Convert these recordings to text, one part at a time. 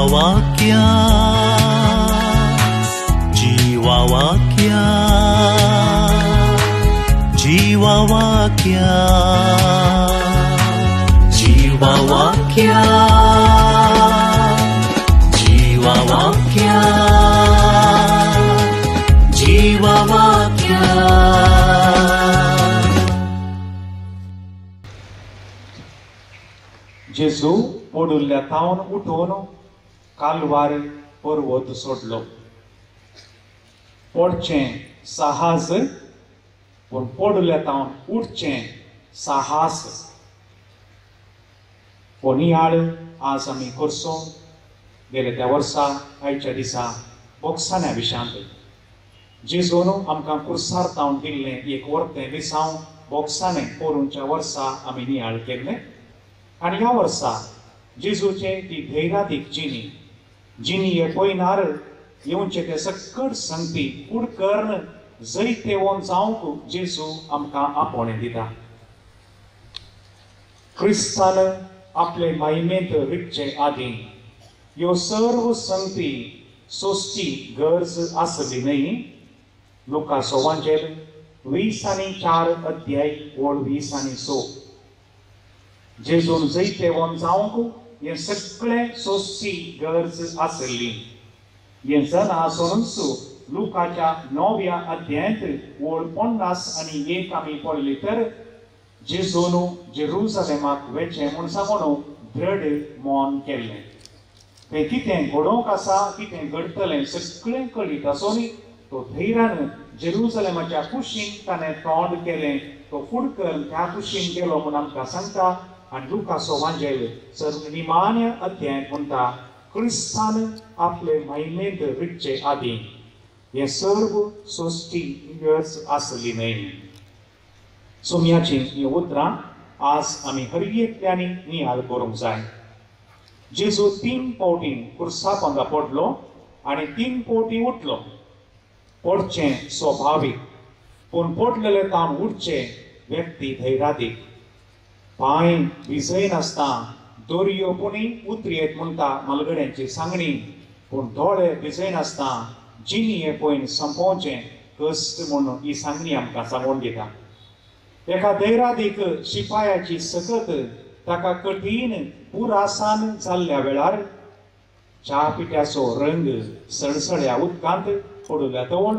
जीवावाक्या जीवावाक्या जीवावाक्या जीवावाक्या जीवावाक्या जीवावाक्या. जेजू पडुल्ल्या तावन उठोवन कालवार पर्वत सोडलो. पडचें साहस पूण पडुल्ल्या तावन उठचें साहस. हो नियाळ आज आमी करचो. गेल्या त्या वर्सा आयच्या दिसा बोक्सान्या विशांत जेजून आमकां कुर्सार तावन दिल्लें एक वर्तें दिसांव बोक्साने पोरूंच्या वर्सा आमी नियाळ केल्लें. आनी ह्या वर्सा जेजूचे ती धैर्यादीक जिनी हे पयनार येवचे ते सकट संगती कुडकर्ण जै तेवोन जावंक जेजू आमकां आपोवणें दिता. क्रिस्तान आपले महिमेंत रिगचे आदीं ह्यो सर्व संगती सोंसची गरज आसली न्ही. लुकाचो वांजेल 20:4 अध्याय 20:6. जेजून जैते वन जावंक हें सगळें सोंसची गरज आसली. हें जना आसुनूच लुकाच्या 9व्या अध्यायांत 50 आमी पळयली तर जेजून जेरुसलेमाक वेचे म्हूण सांगून दृढ मोन केल्लें. तें कितें घडोवंक आसा कितें घडटलें सगळें कळीत आसून तो धैर्यान जेरुसलेमाच्या कुशीक ताणें तोंड केलें. तो फुडकर त्या कुशीक गेलो म्हूण आमकां सांगता. आनी लुकाचो वांजेल निमाण्या अध्यायांत म्हणटा क्रिस्तान आपले महिमेंत रिगचे आदीं हें सर्व सोंसची गरज आसली न्ही. सुमयाची हीं उतरां आज आमी हर एकट्यांनी नियाळ करूंक जाय. जेजू 3 फावटी कुर्सा पोंदा पडलो आनी 3 फावटी उठलो. पडचें स्वाभावीक पूण पडलेले तावन उठचें व्यक्ती धैर्यादीक. पांय भिजय नासता दोरयोपुणी उतरयेत म्हणटा मलगड्यांची सांगणी. पूण दोळे भिजय नासता जिनी हे पयन संपोवचें कश्ट म्हणून ही सांगणी आमकां सांगून दिता. एका धैर्यादीक शिपायाची सकत ताका कठीण पुरासान जाल्ल्या वेळार च्या पिठ्याचो रंग सडसड्या उदकांत पडुल्या तवळ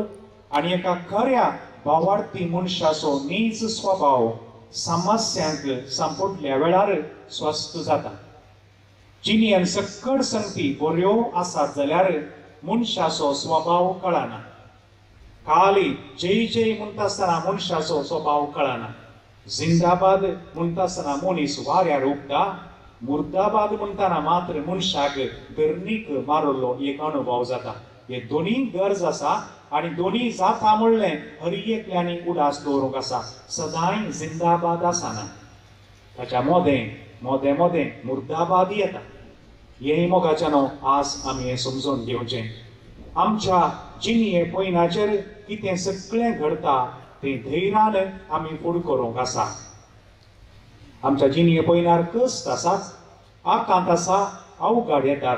आनी एका खऱ्या भावार्थी मनशाचो नीज स्वभाव समस्यांक सांपडल्या वेळार स्वस्थ जाता. जिनियन सकट संगती बऱ्यो आसात जाल्यार मनशाचो स्वभाव कळना. खाली जय जय म्हणटा आसतना मनशाचो स्वभाव कळना. जिंदाबाद म्हणटा आसतना मनीस वाऱ्यार उबता. मुर्दाबाद म्हणटाना मात्र मनशाक धरणीक मारलो एक अनुभव जाता. हे दोनी गरज आसा आनी दोनी जाता म्हणलें हर एकल्यांनी उडास दवरूंक आसा. सदांय जिंदाबाद आसना. ताच्या मोदें मोदें मोदें मुर्दाबाद येता. हेय मोगाच्या न्हू आज आमी हें समजून घेवचें. आमच्या जिनी हे पयनाचेर कितें सगळें घडटा तें धैर्यान आमी फुडें करूंक आसा. आमच्या जिनी हे पयनार कश्ट आसात, आकांत आसा, अवघड येतात.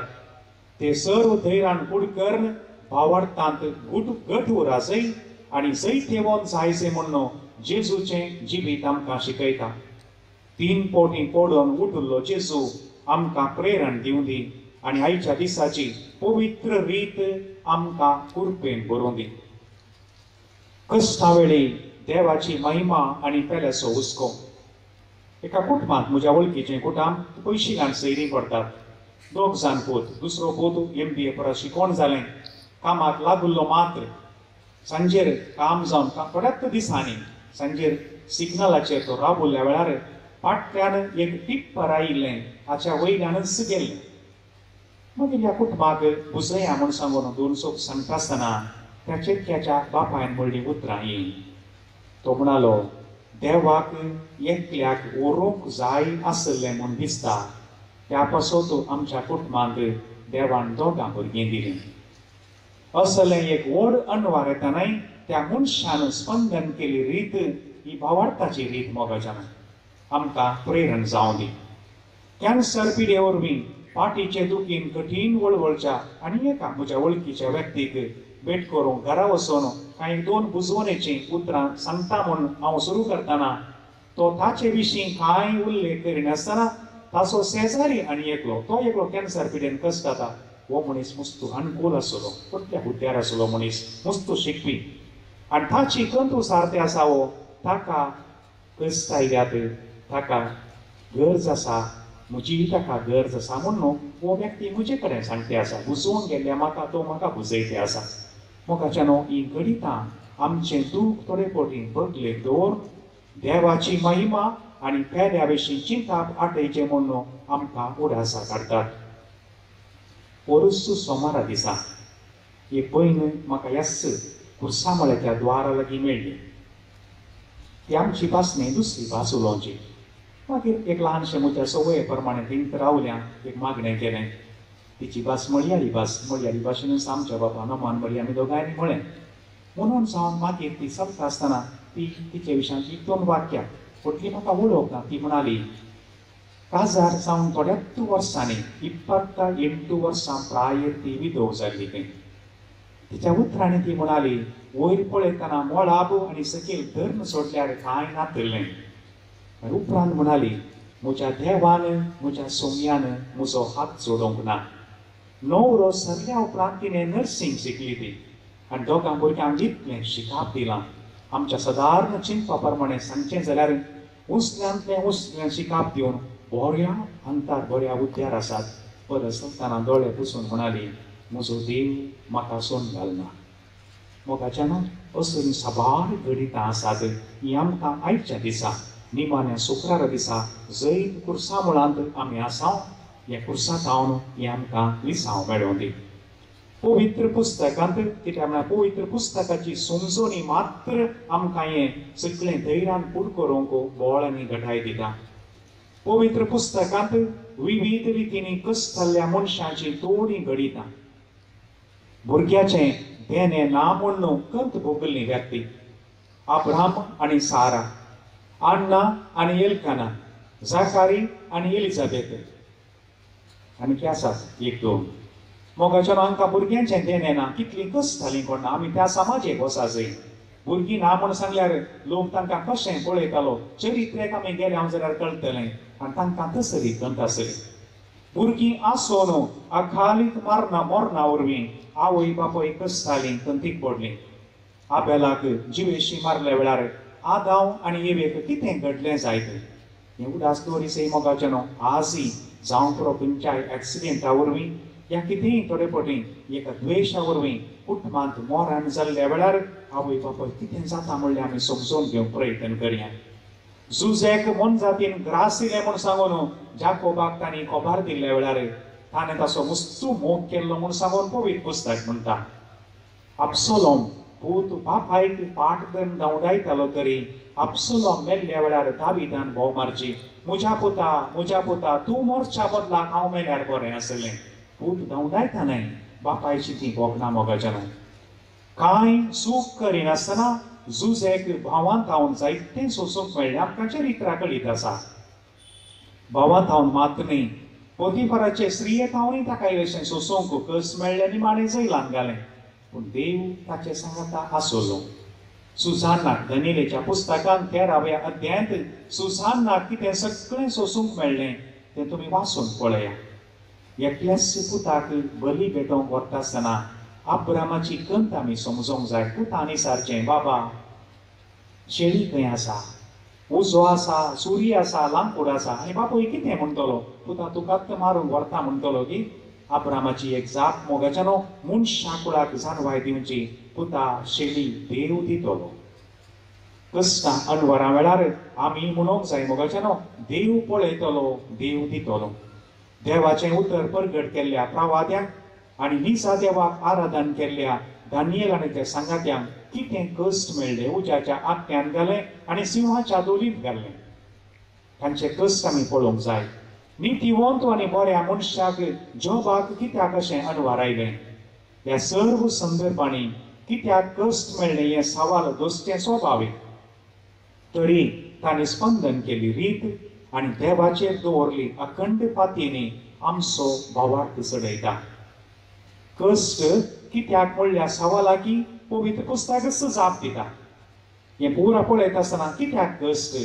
ते सर्व धैर्यान फुडें करून भावार्थांत घट उरासय आनी जैते वोन जायचे म्हणून जेजूचें जिवीत आमकां शिकयता. 3 फावटी पडून उठिल्लो जेजू आमकां प्रेरण दिवं दी आनी आयच्या दिसाची पवित्र रीत आमकां कुरपेन भरूं दी. कश्टा वेळी देवाची महिमा आनी पेलेसो हुस्को. एका कुटुंबांत म्हज्या वळखीचें कुटुंब पयशी घाण सैरी पडटात. 2 जाण पूत. दुसरो पूत MBA परस शिकोवन जालें. कामाक लागुल्लो मात्र सांजेर काम जावन थोड्याच दिसांनी सांजेर सिग्नलाचेर तो राबुल्ल्या वेळार फाटल्यान एक टिप्पर आयिल्लें हाच्या वयल्यानच गेल्लें. मागीर ह्या कुटुंबाक बुजया म्हूण सांगून 2 सोक सांगता आसतना त्या चेडक्याच्या बापायन म्हणली उतरां ही. तो म्हणालो देवाक एकल्याक व्हरूंक जाय आसलें म्हूण दिसता. त्या पासत आमच्या कुटुंबांत देवान 2 भुरगीं दिलीं. असलें एक व्हड अणवार येतानाय त्या मनशान स्पंदन केली रीत ही भावार्थाची रीत मोगाच्यान आमकां प्रेरण जावं दी. कॅन्सर पिडे वरवीं पाठीचे दुखीन कठीण वळवळच्या आणि एका म्हज्या वळखीच्या व्यक्तीक भेट करूंक घरा वचून कांय 2 बुजवणेची उतरां सांगता म्हूण हांव सुरू करतना तो ताचे विशीं कांय उल्लेख करिनासतना ताचो शेजारी आनी एकलो तो एकलो कॅन्सर पिडेन कश्टाता. हो मनीस मस्त अनुकूल आसलो, व्हडल्या हुद्द्यार आसलो मनीस, मस्त शिकपी आनी ताची कंतू सारते आसा हो ताका कश्ट आयल्यात, ताका गरज आसा, म्हजी ताका गरज आसा म्हूण न्हू हो व्यक्ती म्हजे कडेन सांगते आसा. बुजोवन गेल्ल्या म्हाका तो म्हाका बुजयते आसा. मोगाच्या न्हू ही गणितां आमचें दूख थोडे फावटी बदलेक दवर देवाची महिमा आनी पेद्या विशीं चिंताप आटयचें म्हूण न्हू आमकां उडासा काडटात. पोरसू सोमारा दिसा एक पयन म्हाका येस कुर्सामळ्याच्या द्वारा लागीं मेळ्ळी. ती आमची भास न्ही, दुसरी भास उलोवची. मागीर एक ल्हानशें म्हज्या सवये प्रमाणे थिंग रावल्या एक मागणें केलें. तिची भास मळयाळी भास, मळयाळी भाशेनूच आमच्या बापा नमान मळी आमी दोगांयनी म्हळें. म्हणून जावन मागीर ती चलता आसतना ती तिचे विशयांची 2 वाक्यां फुटली म्हाका वळोवंक ना. ती म्हणाली काजार जावन थोड्याच वर्सांनी 28 वर्सां प्रायर ती विधव जाल्ली खंय. तिच्या उतरांनी ती म्हणाली वयर पळयतना मोळाब आनी सकयल धर्म सोडल्यार कांय नातलें. उपरांत म्हणाली म्हज्या देवान म्हज्या सोम्यान म्हजो हात जोडोंक ना. णवरो सरल्या उपरांत तिणें नर्सींग शिकली ती आनी दोगां भुरग्यांक इतलें शिकाप दिलां. आमच्या सादारण चिंतपा प्रमाणे सांगचें जाल्यार उसल्यांतलें शिकाप दिवन बऱ्या अंतार बऱ्या उद्द्यार आसात. परस चलतना दोळे पुसून म्हणाली म्हजो देव म्हाका सोन घालना. मोगाच्या न्हू असलीं साबार गणितां आसात. ही आमकां आयच्या दिसा निमाण्या शुक्रार दिसा जैत कुर्सा मुळांत आमी आसांव ह्या कुर्सांत हांव ही आमकां लिसांव मेळोवन दी. पवित्र पुस्तकांत कित्याक म्हळ्यार पवित्र पुस्तकाची समजणी मात्र आमकां हें सगळें धैर्यान पुड करूंक बळ आनी घटाय दिता. पवित्र पुस्तकांत विविध रितींनी कश्ट जाल्ल्या मनशांची तोडी घडिता. भुरग्याचें देणें ना म्हूण न्हू कंत भोगल्ली व्यक्ती. अब्राहम आनी सारा, अन्ना आनी एल्काना, जाकारी आनी एलिझाबेथ आनी कितें आसात 1-2. मोगाच्या आमकां भुरग्यांचें देणें ना कितलीं कश्ट जालीं कोण ना. आमी त्या समाजेक वचा जाय. भुरगीं ना म्हूण सांगल्यार लोक तांकां कशें पळयतालो चरित्रेक आमी गेले जाल्यार कळटलें आनी तांकां तसली कंत आसली. भुरगीं आसोन अकालीक मरणा वरवीं आवय बापूय कश्ट जालीं कंतीक पडलीं. आबेलाक जिवेशी मारल्या वेळार आदाव आनी एवेक कितें घडलें जायत हें उदास दवरिसय मोगाचें न्हू. आजय जावं पुरो खंयच्याय एक्सिडेंटा वरवीं या कितेंय थोडे फावटी एका द्वेशा वरवीं कुटुंबांत मोरान जाल्ल्या वेळार आवय बापूय कितें जाता म्हणलें आमी समजून घेवंक प्रयत्न करया. जुजेक मन जातीन ग्रासिले म्हूण सांगून जाकोबाक तांणी खोबार दिल्ल्या वेळार ताणें ताचो मस्तू मोग केल्लो म्हूण सांगून पवित्र पुस्तक म्हणटा. अब्सोलोम पूत बापायक पाट धरून धांवडायतालो तरी अब्सोलोम मेल्ल्या वेळार दाविदान भोव मारची म्हज्या पुता तूं मोरच्या बदलाक हांव मेल्यार बरें आसलें. पूत धांवडायता न्हय बापायची ती भोगना मोगाच्या न्हय. कांय सूख करिनासतना जुजेक भावांत हांव जायतें सोसूंक मेळ्ळें. आमकां चरित्रा कळीत आसा. भावांत हांव मात न्ही पोतिफराचे स्त्रियेक हांवूय ताका इल्लेशें सोसूंक कस मेळ्ळें निमाणें जैलांत घालें. पूण देव ताचे सांगता आसलो. सुझान्नाक दानियेलाच्या पुस्तकांत 13व्या अध्यायांत सुझान्नाक कितें सगळें सोसूंक मेळ्ळें तें तुमी वाचून पळया. एकल्याच पुताक बली भेटोवंक वता आसतना अब्रामाची कंत आमी समजूंक जाय. पुतांनी सारचें बाबा शेळी खंय आसा, उजो आसा, सुरी आसा, लांकूड आसा आनी बापूय कितें म्हणटलो पुता तुकाच मारूंक व्हरता म्हणटलो की अब्रामाची एक जाप मोगाच्या न्हू मनशा कुळाक जानवाय दिवची. पुता शेळी देव दितलो. कश्टां अनवरां वेळार आमी म्हणूंक जाय मोगाच्या न्हू देव पळयतलो, देव दितलो. देवाचें उतर परगट केल्ल्या प्रवाद्यांक आनी निसा देवाक आराधन केल्ल्या दानियेल आनी त्या सांगात्यांक कितें कश्ट मेळ्ळे. उज्याच्या आत्म्यान घालें आनी सिंहाच्या दोलींत घालें. तांचे कश्ट आमी पळोवंक जाय. नितीवंत आनी बऱ्या मनशाक जॉबाक कित्याक अशें अनवार आयलें ह्या सर्व संदर्भांनी कित्याक कश्ट मेळ्ळे हें सवाल दोसचें स्वाभावीक. तरी तांणी स्पंदन केली रीत आनी देवाचेर दवरली अखंड पातयेनी आमचो भावार्थ चडयता. कश्ट कित्याक म्हणल्यार सवाला की पवित्र पुस्तकाच जाप दिता. हे पुरा पळयता आसतना कित्याक कश्ट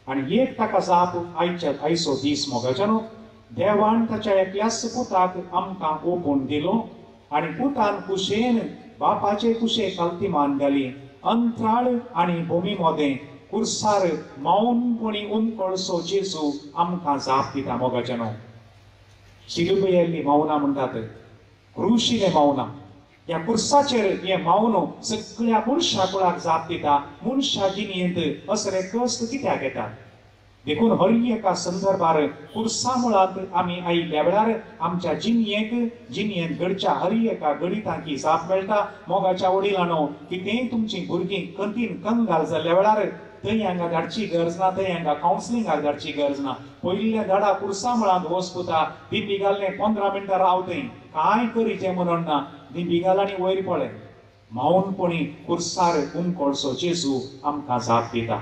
आनी एक ताका जाप आयचो दीस मोगाच्यानो देवान ताच्या एकल्याच पुताक आमकां ओपून दिलो आनी पुतान कुशेन बापाचे कुशे काल्तिमान घाली अंतराळ आनी भुमी मोदें कुर्सार मौनपणी उमकळसो जेजू आमकां जाप दिता मोगाच्यानो. शिलुबेयल्ली मौना म्हणटात, क्रुशिले मौना. ह्या कुर्साचेर हे मौन सगळ्या मनशा कुळाक जाप दिता. मनशा जिणेंत असले कश्ट कित्याक येतात देखून हर एका संदर्भार कुर्सा मुळात आमी आयिल्ल्या वेळार आमच्या जिणयेंत घडच्या हर एका गणितांकी जाप मेळटा. मोगाच्या वडिलांनो, कितेंय तुमची भुरगीं कंतीन कंगाल जाल्ल्या वेळार थंय हांगा धाडची गरज ना, थंय हांगा कावन्सिलिंगाक धाडची गरज ना. पयल्या धाडा कुर्सा मुळांत वचपुता दिंडी घाललें 15 मिनटां रावतय कांय करीचें म्हणून ना. दिंडी घाल आनी वयर पळय. मौनपणी कुर्सार उमकळसो जेजू आमकां जाप दिता.